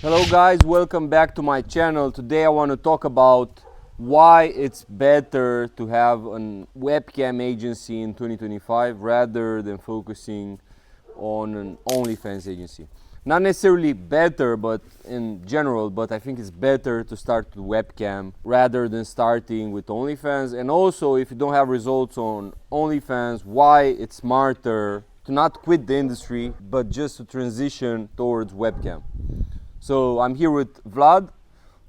Hello guys, welcome back to my channel. Today I want to talk about why it's better to have a webcam agency in 2025 rather than focusing on an OnlyFans agency. Not necessarily better, but in general, but I think it's better to start with webcam rather than starting with OnlyFans. And also, if you don't have results on OnlyFans, why it's smarter to not quit the industry, but just to transition towards webcam. So I'm here with Vlad.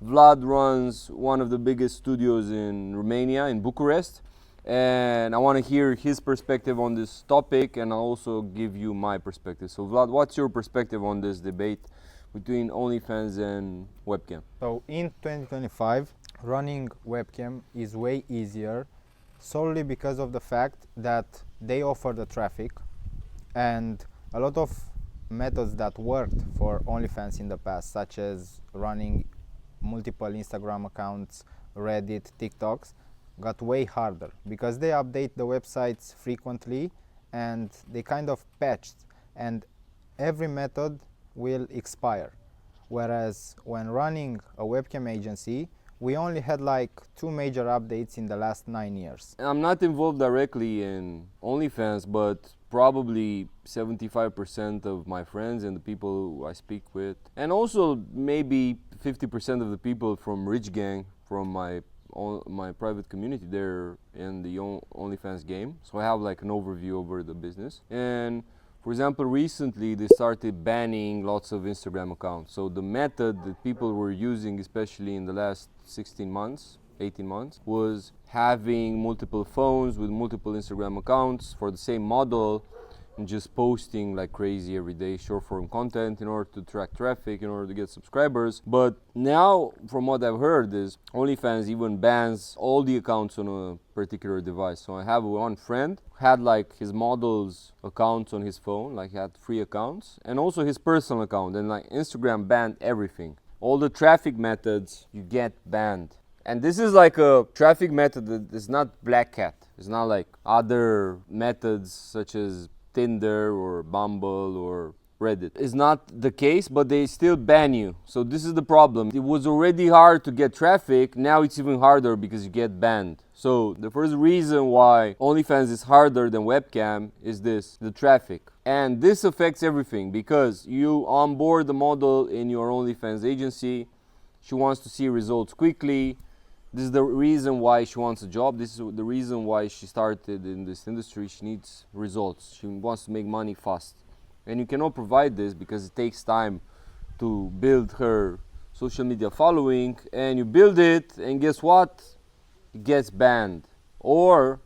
Vlad runs one of the biggest studios in Romania, in Bucharest. And I want to hear his perspective on this topic, and I'll also give you my perspective. So Vlad, what's your perspective on this debate between OnlyFans and webcam? So in 2025, running webcam is way easier solely because of the fact that they offer the traffic, and a lot of methods that worked for OnlyFans in the past, such as running multiple Instagram accounts, Reddit, TikToks, got way harder because they update the websites frequently and they kind of patched, and every method will expire. Whereas when running a webcam agency, we only had like 2 major updates in the last 9 years. I'm not involved directly in OnlyFans, but probably 75% of my friends and the people who I speak with, and also maybe 50% of the people from Rich Gang, from my private community, they're in the OnlyFans game. So I have like an overview over the business. And for example, recently they started banning lots of Instagram accounts. So the method that people were using, especially in the last 16 months, 18 months, was having multiple phones with multiple Instagram accounts for the same model and just posting like crazy every day short form content in order to track traffic, in order to get subscribers. But now, from what I've heard, is OnlyFans even bans all the accounts on a particular device. So I have one friend who had like his model's accounts on his phone, like he had 3 accounts, and also his personal account, and like Instagram banned everything. All the traffic methods you get banned. And this is like a traffic method that is not black cat. It's not like other methods such as Tinder or Bumble or Reddit. It's not the case, but they still ban you. So this is the problem. It was already hard to get traffic. Now it's even harder because you get banned. So the first reason why OnlyFans is harder than webcam is this, the traffic. And this affects everything because you onboard the model in your OnlyFans agency. She wants to see results quickly. This is the reason why she wants a job. This is the reason why she started in this industry. She needs results. She wants to make money fast. And you cannot provide this because it takes time to build her social media following. And you build it, and guess what? It gets banned. Or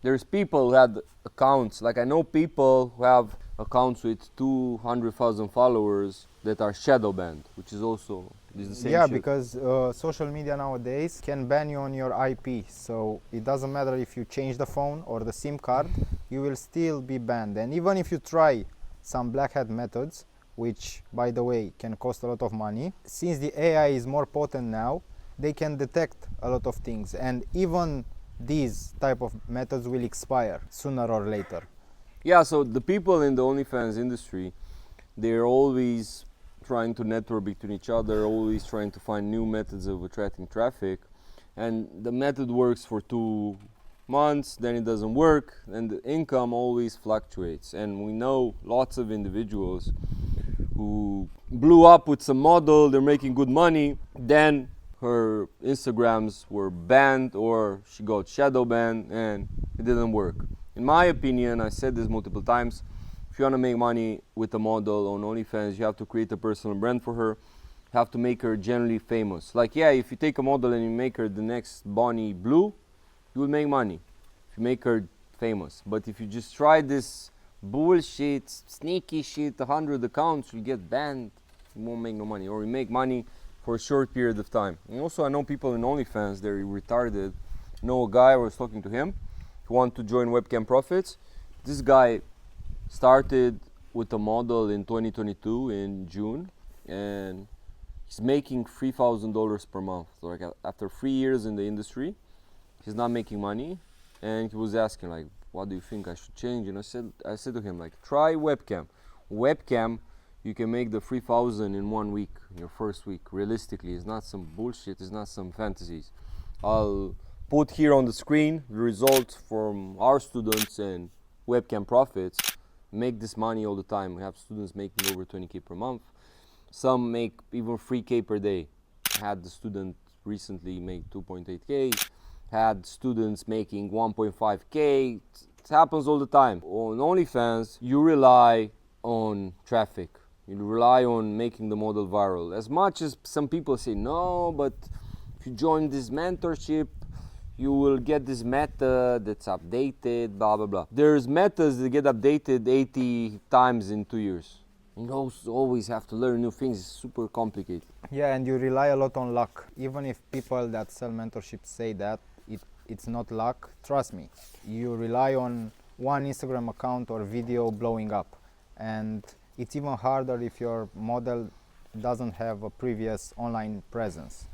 there's people who had accounts. Like I know people who have accounts with 200,000 followers that are shadow banned, which is also the same shit. Because social media nowadays can ban you on your IP, so it doesn't matter if you change the phone or the SIM card, you will still be banned. And even if you try some black hat methods, which by the way can cost a lot of money, since the AI is more potent now, they can detect a lot of things, and even these type of methods will expire sooner or later. Yeah, so the people in the OnlyFans industry, they're always trying to network between each other, always trying to find new methods of attracting traffic. And the method works for 2 months, then it doesn't work, and the income always fluctuates. And we know lots of individuals who blew up with some model, they're making good money, then her Instagrams were banned or she got shadow banned and it didn't work. In my opinion, I said this multiple times, if you want to make money with a model on OnlyFans, you have to create a personal brand for her. You have to make her generally famous. Like, yeah, if you take a model and you make her the next Bonnie Blue, you will make money if you make her famous. But if you just try this bullshit, sneaky shit, 100 accounts, you get banned, you won't make no money. Or you make money for a short period of time. And also, I know people in OnlyFans, they're retarded. I know a guy, I was talking to him, who wanted to join Webcam Profits. This guy started with a model in 2022 in June, and he's making $3,000 per month. So like after 3 years in the industry, he's not making money, and he was asking like, what do you think I should change? And I said to him like, try webcam. Webcam, you can make the 3,000 in 1 week, your first week. Realistically, it's not some bullshit, it's not some fantasies. I'll put here on the screen the results from our students and Webcam Profits. Make this money all the time. We have students making over 20K per month. Some make even 3K per day. I had the student recently make 2.8K. Had students making 1.5K. It happens all the time. On OnlyFans, you rely on traffic. You rely on making the model viral. As much as some people say, no, but if you join this mentorship, you will get this meta that's updated, blah, blah, blah. There's metas that get updated 80 times in 2 years. You always have to learn new things. It's super complicated. Yeah, and you rely a lot on luck. Even if people that sell mentorship say that, it's not luck, trust me. You rely on one Instagram account or video blowing up. And it's even harder if your model doesn't have a previous online presence.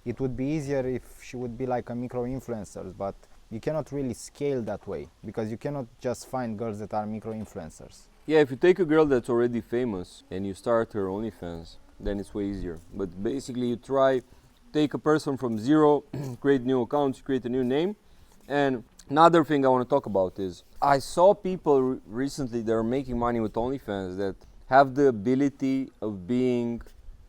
It would be easier if she would be like a micro-influencer, but you cannot really scale that way because you cannot just find girls that are micro-influencers. Yeah, if you take a girl that's already famous and you start her OnlyFans, then it's way easier. But basically you take a person from zero, create new accounts, create a new name. And another thing I want to talk about is I saw people recently that are making money with OnlyFans that have the ability of being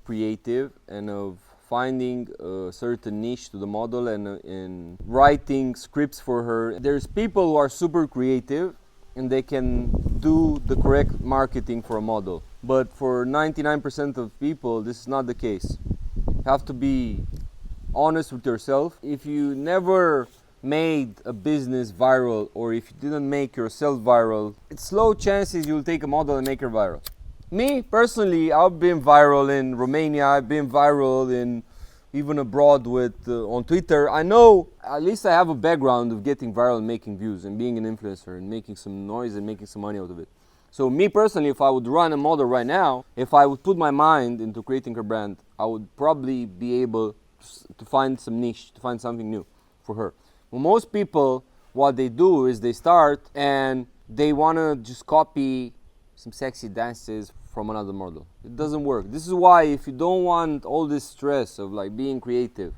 creative and of finding a certain niche to the model and in writing scripts for her. There's people who are super creative and they can do the correct marketing for a model. But for 99% of people, this is not the case. You have to be honest with yourself. If you never made a business viral or if you didn't make yourself viral, it's low chances you'll take a model and make her viral. Me, personally, I've been viral in Romania, I've been viral in even abroad with on Twitter. I know, at least I have a background of getting viral and making views and being an influencer and making some noise and making some money out of it. So me personally, if I would run a model right now, if I would put my mind into creating her brand, I would probably be able to find some niche, to find something new for her. Well, most people, what they do is they start and they want to just copy some sexy dances from another model. It doesn't work. This is why if you don't want all this stress of like being creative,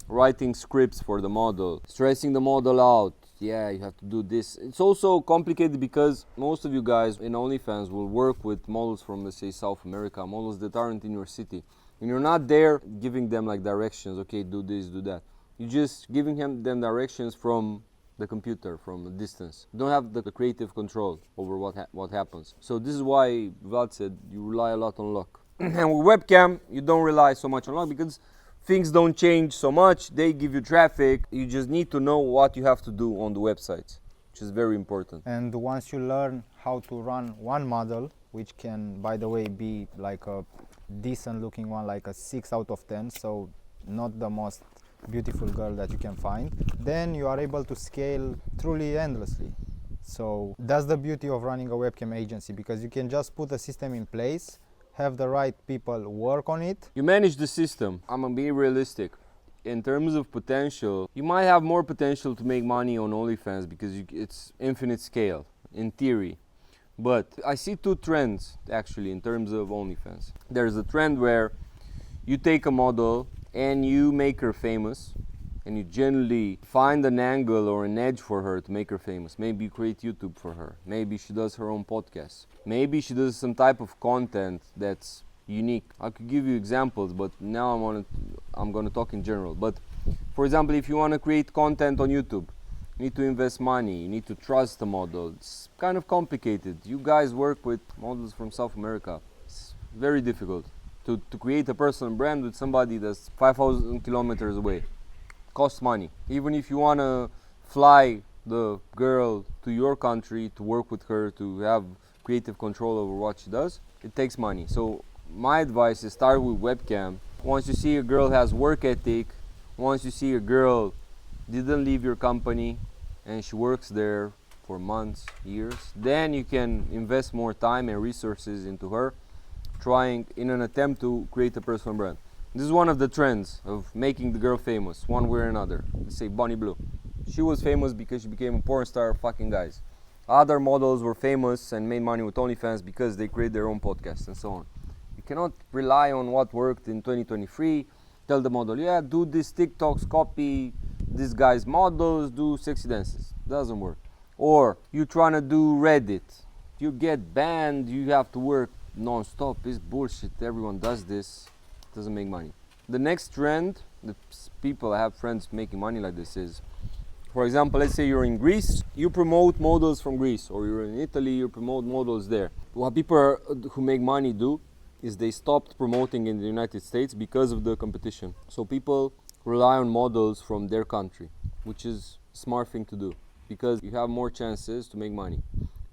writing scripts for the model, stressing the model out, yeah, you have to do this. It's also complicated because most of you guys in OnlyFans will work with models from, let's say, South America, models that aren't in your city. And you're not there giving them like directions, okay, do this, do that. You're just giving them directions from the computer, from a distance. You don't have the creative control over what happens. So this is why Vlad said you rely a lot on luck. And with webcam, you don't rely so much on luck because things don't change so much. They give you traffic. You just need to know what you have to do on the website, which is very important. And once you learn how to run one model, which can, by the way, be like a decent looking one, like a 6 out of 10, so not the most beautiful girl that you can find, then you are able to scale truly endlessly. So that's the beauty of running a webcam agency, because you can just put a system in place, have the right people work on it. You manage the system. I'm gonna be realistic. In terms of potential, you might have more potential to make money on OnlyFans because it's infinite scale, in theory. But I see two trends actually in terms of OnlyFans. There's a trend where you take a model and you make her famous, and you generally find an angle or an edge for her to make her famous. Maybe you create YouTube for her. Maybe she does her own podcast. Maybe she does some type of content that's unique. I could give you examples, but now I'm gonna talk in general. But for example, if you want to create content on YouTube, you need to invest money, you need to trust the model. It's kind of complicated. You guys work with models from South America. It's very difficult to create a personal brand with somebody that's 5,000 kilometers away. Costs money. Even if you want to fly the girl to your country to work with her, to have creative control over what she does, it takes money. So my advice is start with webcam. Once you see a girl has work ethic, once you see a girl didn't leave your company and she works there for months, years, then you can invest more time and resources into her, trying in an attempt to create a personal brand. This is one of the trends of making the girl famous, one way or another. Let's say Bonnie Blue. She was famous because she became a porn star fucking guys. Other models were famous and made money with OnlyFans because they create their own podcasts and so on. You cannot rely on what worked in 2023. Tell the model, yeah, do these TikToks, copy this guy's models, do sexy dances. Doesn't work. Or you trying to do Reddit. You get banned, you have to work non-stop. It's bullshit. Everyone does this. Doesn't make money. The next trend, the people, I have friends making money like this, is, for example, let's say you're in Greece, you promote models from Greece, or you're in Italy, you promote models there. What people who make money do is they stopped promoting in the United States because of the competition. So people rely on models from their country, which is a smart thing to do because you have more chances to make money.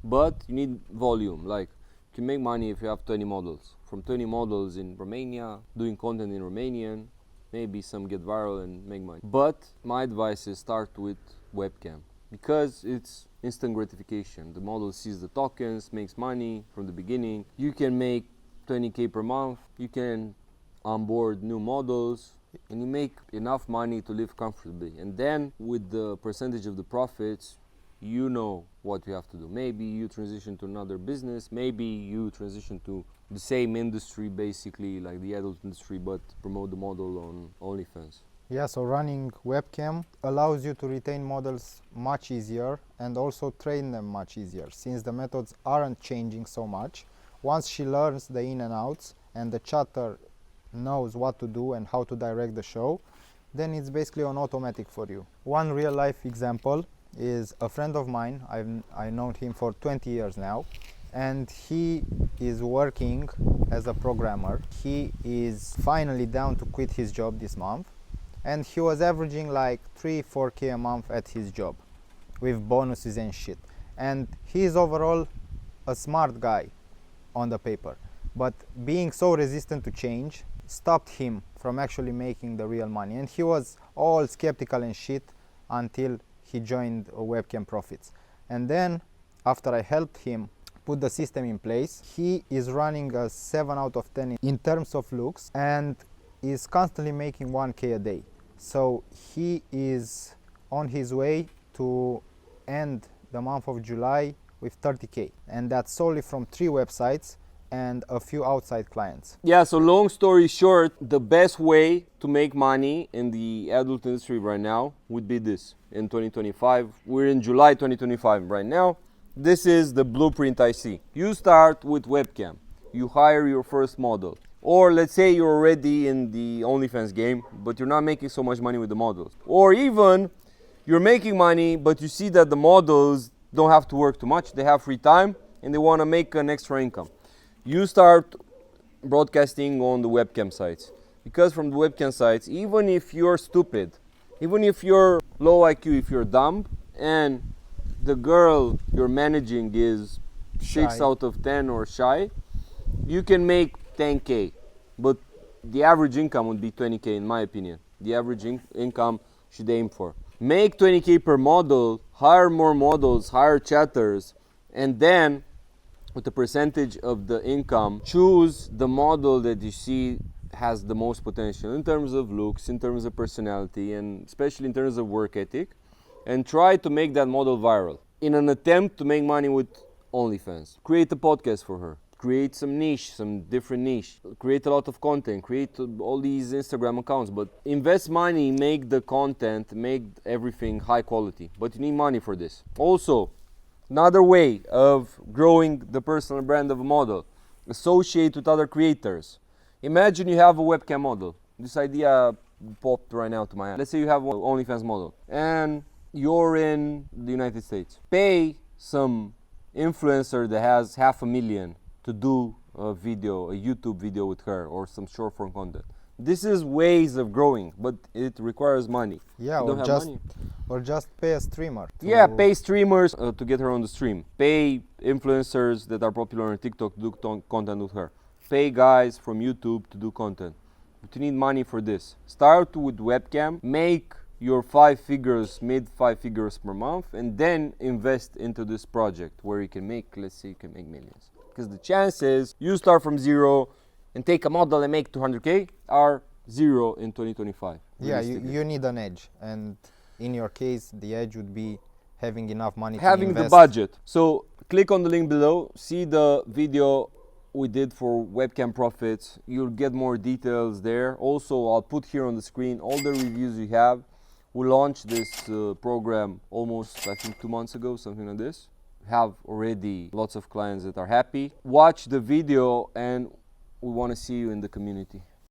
But you need volume. Like, you can make money if you have 20 models. From 20 models in Romania, doing content in Romanian, maybe some get viral and make money. But my advice is start with webcam because it's instant gratification. The model sees the tokens, makes money from the beginning. You can make 20K per month. You can onboard new models and you make enough money to live comfortably. And then with the percentage of the profits, you know what you have to do. Maybe you transition to another business. Maybe you transition to the same industry, basically like the adult industry, but promote the model on OnlyFans. Yeah, so running webcam allows you to retain models much easier and also train them much easier since the methods aren't changing so much. Once she learns the in and outs and the chatter knows what to do and how to direct the show, then it's basically on automatic for you. One real life example is a friend of mine. I've known him for 20 years now, and he is working as a programmer. He is finally down to quit his job this month, and he was averaging like 3-4K a month at his job with bonuses and shit. And he is overall a smart guy on the paper, but being so resistant to change stopped him from actually making the real money. And he was all skeptical and shit until he joined Webcam Profits. And then after I helped him put the system in place, he is running a 7 out of 10 in terms of looks and is constantly making 1K a day. So he is on his way to end the month of July with 30K, and that's solely from 3 websites and a few outside clients. Yeah, so long story short, the best way to make money in the adult industry right now would be this. In 2025, we're in July 2025 right now. This is the blueprint I see. You start with webcam. You hire your first model. Or let's say you're already in the OnlyFans game, but you're not making so much money with the models. Or even you're making money, but you see that the models don't have to work too much. They have free time and they want to make an extra income. You start broadcasting on the webcam sites. Because from the webcam sites, even if you're stupid, even if you're low IQ, if you're dumb, and the girl you're managing is 6 Shy. out of 10 or shy, you can make 10K. But the average income would be 20K in my opinion. The average income should aim for. Make 20K per model, hire more models, hire chatters, and then with the percentage of the income, choose the model that you see has the most potential in terms of looks, in terms of personality, and especially in terms of work ethic, and try to make that model viral in an attempt to make money with OnlyFans. Create a podcast for her. Create some niche, some different niche. Create a lot of content. Create all these Instagram accounts. But invest money, make the content, make everything high quality. But you need money for this. Also, another way of growing the personal brand of a model, associate with other creators. Imagine you have a webcam model. This idea popped right now to my head. Let's say you have an OnlyFans model and you're in the United States. Pay some influencer that has 500,000 to do a video, a YouTube video with her, or some short form content. This is ways of growing, but it requires money. Yeah, You don't have money. or just pay a streamer. Yeah, pay streamers to get her on the stream. Pay influencers that are popular on TikTok to do content with her. Pay guys from YouTube to do content. But you need money for this. Start with webcam, make your 5 figures, mid 5 figures per month, and then invest into this project where you can make, let's say you can make millions. Because the chances you start from zero and take a model and make 200K are zero in 2025. Yeah, you need an edge, and in your case the edge would be having enough money to having the invest. budget. So click on the link below, see the video we did for Webcam Profits. You'll get more details there. Also, I'll put here on the screen all the reviews we have. We launched this program almost, I think, 2 months ago, something like this. Have already lots of clients that are happy. Watch the video and we want to see you in the community.